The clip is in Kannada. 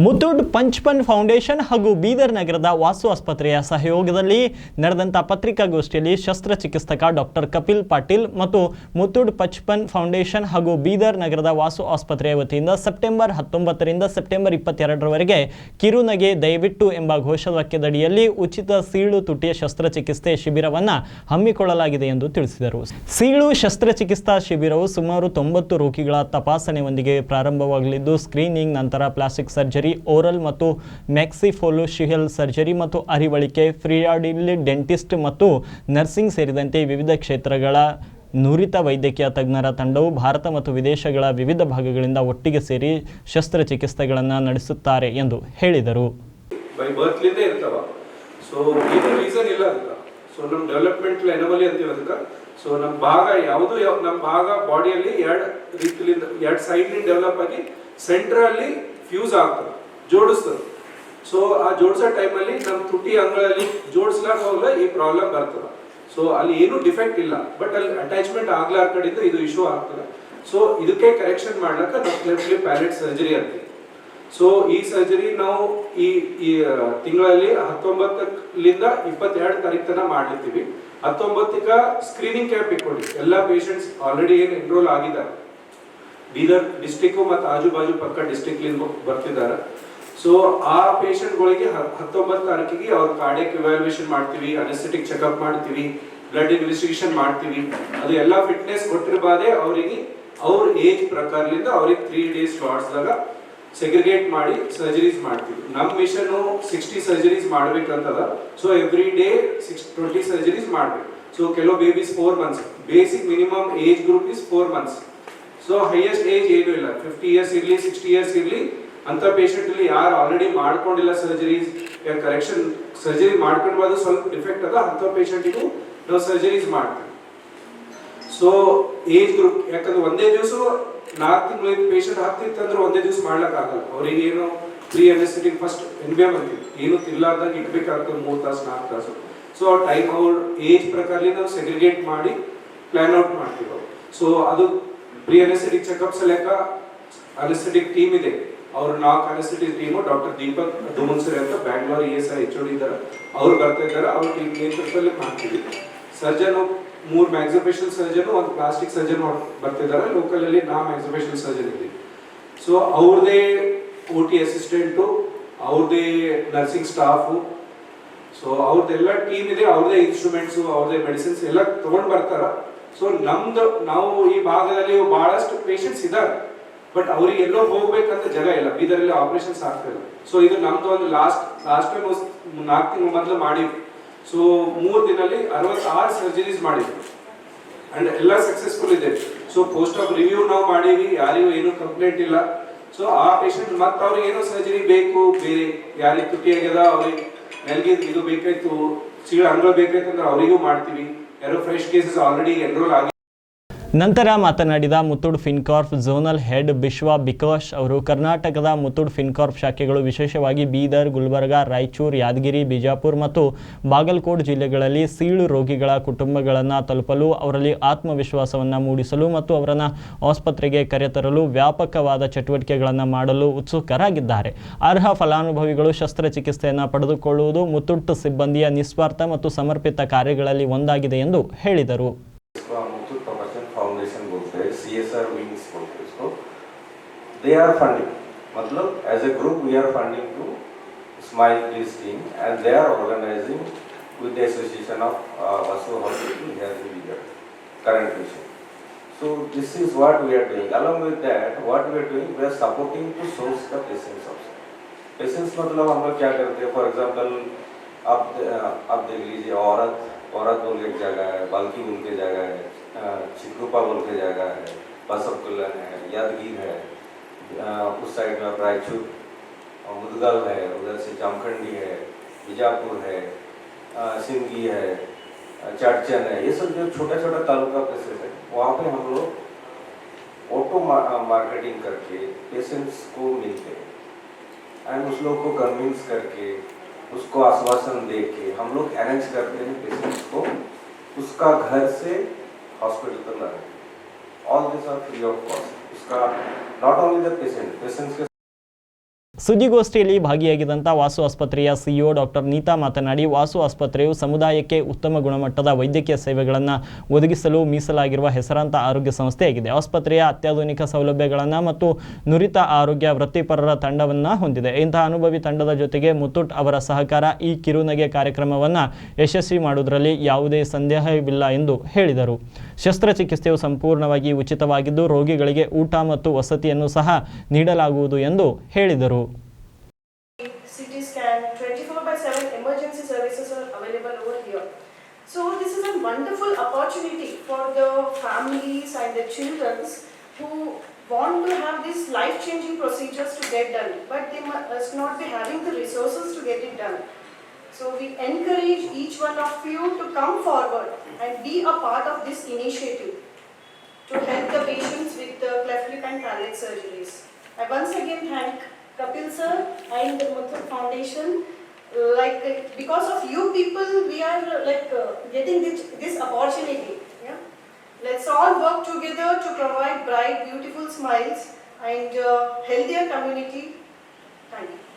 ಮುತ್ತೂಡ್ ಪಂಚ್ಪನ್ ಫೌಂಡೇಶನ್ ಹಾಗೂ ಬೀದರ್ ನಗರದ ವಾಸು ಆಸ್ಪತ್ರೆಯ ಸಹಯೋಗದಲ್ಲಿ ನಡೆದಂಥ ಪತ್ರಿಕಾಗೋಷ್ಠಿಯಲ್ಲಿ ಶಸ್ತ್ರಚಿಕಿತ್ಸಕ ಡಾಕ್ಟರ್ ಕಪಿಲ್ ಪಾಟೀಲ್ ಮತ್ತು ಮುತ್ತೂಡ್ ಪಂಚ್ಪನ್ ಫೌಂಡೇಶನ್ ಹಾಗೂ ಬೀದರ್ ನಗರದ ವಾಸು ಆಸ್ಪತ್ರೆಯ ವತಿಯಿಂದ ಸೆಪ್ಟೆಂಬರ್ 19ರಿಂದ ಸೆಪ್ಟೆಂಬರ್ 22ರವರೆಗೆ ಕಿರುನಗೆ ದಯವಿಟ್ಟು ಎಂಬ ಘೋಷವಾಕ್ಯದಡಿಯಲ್ಲಿ ಉಚಿತ ಸೀಳು ತುಟಿಯ ಶಸ್ತ್ರಚಿಕಿತ್ಸೆ ಶಿಬಿರವನ್ನು ಹಮ್ಮಿಕೊಳ್ಳಲಾಗಿದೆ ಎಂದು ತಿಳಿಸಿದರು. ಸೀಳು ಶಸ್ತ್ರಚಿಕಿತ್ಸಾ ಶಿಬಿರವು ಸುಮಾರು 90 ರೋಗಿಗಳ ತಪಾಸಣೆಯೊಂದಿಗೆ ಪ್ರಾರಂಭವಾಗಲಿದ್ದು ಸ್ಕ್ರೀನಿಂಗ್ ನಂತರ ಪ್ಲಾಸ್ಟಿಕ್ ಸರ್ಜರಿ, ಓರಲ್ ಮತ್ತು ಮ್ಯಾಕ್ಸಿಫೋಲೋಶಿಯಲ್ ಸರ್ಜರಿ ಮತ್ತು ಅರಿವಳಿಕೆ, ಫ್ರೀಯಾಡಿಲ್ ಡೆಂಟಿಸ್ಟ್ ಮತ್ತು ನರ್ಸಿಂಗ್ ಸೇರಿದಂತೆ ವಿವಿಧ ಕ್ಷೇತ್ರಗಳ ನುರಿತ ವೈದ್ಯಕೀಯ ತಜ್ಞರ ತಂಡವು ಭಾರತ ಮತ್ತು ವಿದೇಶಗಳ ವಿವಿಧ ಭಾಗಗಳಿಂದ ಒಟ್ಟಿಗೆ ಸೇರಿ ಶಸ್ತ್ರಚಿಕಿತ್ಸೆಗಳನ್ನು ನಡೆಸುತ್ತಾರೆ ಎಂದು ಹೇಳಿದರು. ನಮ್ಮ ಭಾಗ ಯಾವುದು ನಮ್ಮ ಭಾಗ ಬಾಡಿಯಲ್ಲಿ ಎರಡು ಸೈಡ್ ಡೆವಲಪ್ ಆಗಿ ಸೆಂಟ್ರಲ್ಲಿ ಫ್ಯೂಸ್ ಆಗ್ತದೆ, ಜೋಡಿಸ್ತದೆ. ಸೊ ಆ ಜೋಡಿಸೋ ಟೈಮಲ್ಲಿ ನಮ್ಮ ತುಟಿ ಅಂಗಳಲ್ಲಿ ಜೋಡಿಸ್ಲಾಕ ಹೋಗಲ್ಲ ಈ ಪ್ರಾಬ್ಲಮ್ ಬರ್ತದೆ. ಸೊ ಅಲ್ಲಿ ಏನು ಡಿಫೆಕ್ಟ್ ಇಲ್ಲ, ಬಟ್ ಅಲ್ಲಿ ಅಟ್ಯಾಚ್ಮೆಂಟ್ ಆಗ್ಲಾರ ಕಡೆಯಿಂದ ಇದು ಇಶ್ಯೂ ಆಗ್ತದೆ. ಸೊ ಇದಕ್ಕೆ ಕರೆಕ್ಷನ್ ಮಾಡ್ಲಿಕ್ಕೆ ನಾವು ಕ್ಲಿಪ್ ಪ್ಯಾಲೆಟ್ ಸರ್ಜರಿ ಅಂತೀವಿ. ಸೊ ಈ ಸರ್ಜರಿ ನಾವು ಈ ತಿಂಗಳಲ್ಲಿ 19ರಿಂದ 22 ತಾರೀಕು ತನಕ ಮಾಡ್ಲಿತ್ತೀವಿ. 19ಕ್ಕೆ ಸ್ಕ್ರೀನಿಂಗ್ ಕ್ಯಾಂಪ್ ಇಟ್ಕೊಂಡು ಎಲ್ಲ ಪೇಷಂಟ್ಸ್ ಆಲ್ರೆಡಿ ಏನು ಎನ್ರೋಲ್ ಆಗಿದ್ದಾರೆ, ಬೀದರ್ ಡಿಸ್ಟ್ರಿಕ್ಟ್ ಮತ್ತು ಆಜು ಬಾಜು ಪಕ್ಕ ಡಿಸ್ಟ್ರಿಕ್ಟ್ ಬರ್ತಿದ್ದಾರೆ. ಸೊ ಆ ಪೇಷಂಟ್ಗಳಿಗೆ 19 ತಾರೀಕಿಗೆ ಅವ್ರ ಕಾರ್ಡಿಯಕ್ ಇವ್ಯಾಲ್ಯೂಯೇಷನ್ ಮಾಡ್ತೀವಿ, ಅನೆಸ್ಥೆಟಿಕ್ ಚೆಕ್ಅಪ್ ಮಾಡ್ತೀವಿ, ಬ್ಲಡ್ ಇನ್ವೆಸ್ಟಿಗೇಷನ್ ಮಾಡ್ತೀವಿ. ಅದು ಎಲ್ಲ ಫಿಟ್ನೆಸ್ ಕೊಟ್ಟಿರಬಾದೆ ಅವರಿಗೆ ಅವ್ರ ಏಜ್ ಪ್ರಕಾರದಿಂದ ಅವ್ರಿಗೆ 3 days ಸ್ಲಾಟ್ಸ್ದಾಗ ಸೆಗ್ರಿಗೇಟ್ ಮಾಡಿ ಸರ್ಜರೀಸ್ ಮಾಡ್ತೀವಿ. ನಮ್ಮ ಮಿಷನ್ 60 ಸರ್ಜರೀಸ್ ಮಾಡ್ಬೇಕಂತದ. ಸೊ ಎವ್ರಿ ಡೇ 20 ಸರ್ಜರೀಸ್ ಮಾಡ್ಬೇಕು. ಸೊ ಕೆಲವು babies 4 months, basic minimum age group is 4 months. So highest age ಏನು ಇಲ್ಲ, 50 years ಇರಲಿ 60 years ಇರಲಿ ಅಂತ ಪೇಷಂಟ್ ಇಲ್ಲಿ ಯಾರು ಆಲ್ರೆಡಿ ಮಾಡ್ಕೊಂಡಿಲ್ಲ ಸರ್ಜರೀಸ್, ಕರೆಕ್ಷನ್ ಸರ್ಜರಿ ಮಾಡ್ಕೊಂಡು ಸ್ವಲ್ಪ ಡಿಫೆಕ್ಟ್ ಅದ ಅಂತ ಪೇಷಂಟಿಗೂ ನಾವು ಸರ್ಜರೀಸ್ ಮಾಡ್ತೀವಿ. ಸೊ ಏಜ್ ಗ್ರೂಪ್, ಯಾಕಂದ್ರೆ ಒಂದೇ ದಿವಸ 4 ತಿಂಗಳ ಪೇಷಂಟ್ ಆಗ್ತಿತ್ತಂದ್ರೆ ಒಂದೇ ದಿವಸ ಮಾಡ್ಲಕ್ ಆಗಲ್ಲ. ಅವ್ರಿಗೆ ಏನು ಪ್ರೀ ಅನೆಸ್ಥೆಟಿಕ್ ಫಸ್ಟ್ NBM ಅಂತೀವಿ, ಏನು ತಿರ್ಲಾರ್ದಾಗ ಇಟ್ಬೇಕಾಗ್ತದೆ 3 ತಾಸು 4 ತಾಸು. ಸೊ ಟೈಮ್ ಅವ್ರ ಏಜ್ ಪ್ರಕಾರ ನಾವು ಸೆಗ್ರಿಗೇಟ್ ಮಾಡಿ ಪ್ಲಾನ್ ಔಟ್ ಮಾಡ್ತೀವಿ. ಸೊ ಅದು ಪ್ರೀ ಅನೆಸ್ಥೆಟಿಕ್ ಚೆಕ್ಅಪ್ಸ್ ಲೆಕ್ಕ ಅನೆಸ್ಥೆಟಿಕ್ ಟೀಮ್ ಇದೆ. ಅವ್ರ ನಾಲ್ಕು ಅನೆಸ್ಥೆಟಿಕ್ ಟೀಮು ಡಾಕ್ಟರ್ ದೀಪಕ್ ದುಮನ್ಸರಿ ಅಂತ ಬ್ಯಾಂಗ್ಳೂರ್ ESI HOD ಇದ್ದಾರೆ, ಅವ್ರು ಬರ್ತಾ ಇದ್ದಾರೆ. ಅವ್ರ ಟೀಮ್ ನೇತೃತ್ವದಲ್ಲಿ ಮಾಡ್ತೀವಿ. ಸರ್ಜನ್ 3 ಮ್ಯಾಕ್ಸಿಫೇಶಿಯಲ್ ಸರ್ಜನ್, 1 ಪ್ಲಾಸ್ಟಿಕ್ ಸರ್ಜನ್ ಬರ್ತಿದ್ದಾರೆ. ಲೋಕಲ್ ಅಲ್ಲಿ ನಾ ಮ್ಯಾಕ್ಸಿಫೇಶಿಯಲ್ ಸರ್ಜನ್ ಇದ್ದೀವಿ. ಸೊ ಅವ್ರದೇ OT ಅಸಿಸ್ಟೆಂಟು, ಅವ್ರದೇ ನರ್ಸಿಂಗ್ ಸ್ಟಾಫು, ಸೊ ಅವ್ರದ್ದೆಲ್ಲ ಟೀಮ್ ಇದೆ. ಅವ್ರದೇ ಇನ್ಸ್ಟ್ರೂಮೆಂಟ್ಸು, ಅವ್ರದೇ ಮೆಡಿಸಿನ್ಸ್ ಎಲ್ಲ ತಗೊಂಡ್ ಬರ್ತಾರ. ಸೊ ನಾವು ಈ ಭಾಗದಲ್ಲಿ ಬಹಳಷ್ಟು ಪೇಷಂಟ್ಸ್ ಇದ್ದಾರೆ, ಬಟ್ ಅವ್ರಿಗೆ ಎಲ್ಲೋ ಹೋಗ್ಬೇಕಂತ ಜಾಗ ಇಲ್ಲ. ಬೀದರಲ್ಲಿ ಆಪರೇಷನ್ಸ್ ಆಗ್ತಿಲ್ಲ. ಸೊ ಇದು ನಮ್ದು ಒಂದು ಲಾಸ್ಟ್ ಟೈಮ್ 4 ತಿಂಗಳ ಮೊದಲು ಮಾಡಿದ್ವಿ. ಸೊ 3 ದಿನಲ್ಲಿ 66 ಸರ್ಜರೀಸ್ ಮಾಡಿದ್ವಿ ಅಂಡ್ ಎಲ್ಲ ಸಕ್ಸಸ್ಫುಲ್ ಇದೆ. ಸೊ ಪೋಸ್ಟ್ ಆಫ್ ರಿವ್ಯೂ ನಾವು ಮಾಡೀವಿ, ಯಾರಿಗೂ ಏನು ಕಂಪ್ಲೇಂಟ್ ಇಲ್ಲ. ಸೊ ಆ ಪೇಷಂಟ್ ಮತ್ತೆ ಅವ್ರಿಗೆ ಏನೋ ಸರ್ಜರಿ ಬೇಕು, ಬೇರೆ ಯಾರಿಗೆ ತುಟಿ ಆಗ್ಯದ, ಅವ್ರಿಗೆ ನೆಲ್ಗೆ ಇದು ಬೇಕಾಯ್ತು, ಸೀಳು ಅಂಗಳ ಬೇಕಾಯ್ತು ಅಂದ್ರೆ ಅವರಿಗೂ ಮಾಡ್ತೀವಿ. ಯಾರೋ ಫ್ರೆಶ್ ಕೇಸಸ್ ಆಲ್ರೆಡಿ ಎನ್ರೋಲ್ ಆಗಿ. ನಂತರ ಮಾತನಾಡಿದ ಮುತ್ತೂಡ್ ಫಿನ್ಕಾರ್ಪ್ ಝೋನಲ್ ಹೆಡ್ ಬಿಶ್ವಾ ಬಿಕಾಶ್ ಅವರು ಕರ್ನಾಟಕದ ಮುತ್ತೂಡ್ ಫಿನ್ಕಾರ್ಪ್ ಶಾಖೆಗಳು ವಿಶೇಷವಾಗಿ ಬೀದರ್, ಗುಲ್ಬರ್ಗಾ, ರಾಯಚೂರು, ಯಾದಗಿರಿ, ಬಿಜಾಪುರ ಮತ್ತು ಬಾಗಲಕೋಟ್ ಜಿಲ್ಲೆಗಳಲ್ಲಿ ಸೀಳು ರೋಗಿಗಳ ಕುಟುಂಬಗಳನ್ನು ತಲುಪಲು, ಅವರಲ್ಲಿ ಆತ್ಮವಿಶ್ವಾಸವನ್ನು ಮೂಡಿಸಲು ಮತ್ತು ಅವರನ್ನು ಆಸ್ಪತ್ರೆಗೆ ಕರೆತರಲು ವ್ಯಾಪಕವಾದ ಚಟುವಟಿಕೆಗಳನ್ನು ಮಾಡಲು ಉತ್ಸುಕರಾಗಿದ್ದಾರೆ. ಅರ್ಹ ಫಲಾನುಭವಿಗಳು ಶಸ್ತ್ರಚಿಕಿತ್ಸೆಯನ್ನು ಪಡೆದುಕೊಳ್ಳುವುದು ಮುತ್ತೂಟ್ ಸಿಬ್ಬಂದಿಯ ನಿಸ್ವಾರ್ಥ ಮತ್ತು ಸಮರ್ಪಿತ ಕಾರ್ಯಗಳಲ್ಲಿ ಒಂದಾಗಿದೆ ಎಂದು ಹೇಳಿದರು. फाउंडेशन बोलते हैं, CSR विंग्स बोलते हैं इसको. They are funding, मतलब as a group we are funding to Smile Please team and they are organizing with the association of Vasu Hospital here in Bidar current mission. So this is what we are doing. Along with that, what we are doing, we are supporting to source the patients also. Patients मतलब हम लोग क्या करते हैं, for example आप देख लीजिए, औरत बोल के जगह है, बाल्की बोल के जगह है, चिक्रूपा बोल के जगह है, बसव कल्याण है, यादगीर है, उस साइड में रायचूर, मुदगल है, उधर से जामखंडी है, बीजापुर है, सिंगी है, चर्चन है. ये सब जो छोटा छोटा तालुका प्लेसेस है, वहाँ पे हम लोग ऑटो मार्केटिंग करके पेशेंट्स को मिलते हैं एंड उस लोग को कन्विंस करके उसको आश्वासन दे के हम लोग अरेंज करते हैं पेशेंट्स को उसका घर से हॉस्पिटल तक लाने. All this are free of cost. उसका नॉट ओनली द पेशेंट्स के ಸುದ್ದಿಗೋಷ್ಠಿಯಲ್ಲಿ ಭಾಗಿಯಾಗಿದ್ದಂಥ ವಾಸು ಆಸ್ಪತ್ರೆಯ ಸಿಇಒ ಡಾಕ್ಟರ್ ನೀತಾ ಮಾತನಾಡಿ, ವಾಸು ಆಸ್ಪತ್ರೆಯು ಸಮುದಾಯಕ್ಕೆ ಉತ್ತಮ ಗುಣಮಟ್ಟದ ವೈದ್ಯಕೀಯ ಸೇವೆಗಳನ್ನು ಒದಗಿಸಲು ಮೀಸಲಾಗಿರುವ ಹೆಸರಾಂತ ಆರೋಗ್ಯ ಸಂಸ್ಥೆಯಾಗಿದೆ. ಆಸ್ಪತ್ರೆಯ ಅತ್ಯಾಧುನಿಕ ಸೌಲಭ್ಯಗಳನ್ನು ಮತ್ತು ನುರಿತ ಆರೋಗ್ಯ ವೃತ್ತಿಪರರ ತಂಡವನ್ನು ಹೊಂದಿದೆ. ಇಂತಹ ಅನುಭವಿ ತಂಡದ ಜೊತೆಗೆ ಮುತ್ತೂಟ್ ಅವರ ಸಹಕಾರ ಈ ಕಿರುನಗೆ ಕಾರ್ಯಕ್ರಮವನ್ನು ಯಶಸ್ವಿ ಮಾಡುವುದರಲ್ಲಿ ಯಾವುದೇ ಸಂದೇಹವಿಲ್ಲ ಎಂದು ಹೇಳಿದರು. ಶಸ್ತ್ರಚಿಕಿತ್ಸೆಯು ಸಂಪೂರ್ಣವಾಗಿ ಉಚಿತವಾಗಿದ್ದು, ರೋಗಿಗಳಿಗೆ ಊಟ ಮತ್ತು ವಸತಿಯನ್ನು ಸಹ ನೀಡಲಾಗುವುದು ಎಂದು ಹೇಳಿದರು. CT scan, 24/7 emergency services are available over here. So this is a wonderful opportunity for the families and the children who want to have these life-changing procedures to get done, but they must not be having the resources to get it done. So we encourage each one of you to come forward and be a part of this initiative to help the patients with the cleft lip and palate surgeries. I once again thank Kapil sir and the Muthoot Foundation. Because of you people, we are getting this opportunity. Yeah? Let's all work together to provide bright, beautiful smiles and healthier community. Thank you.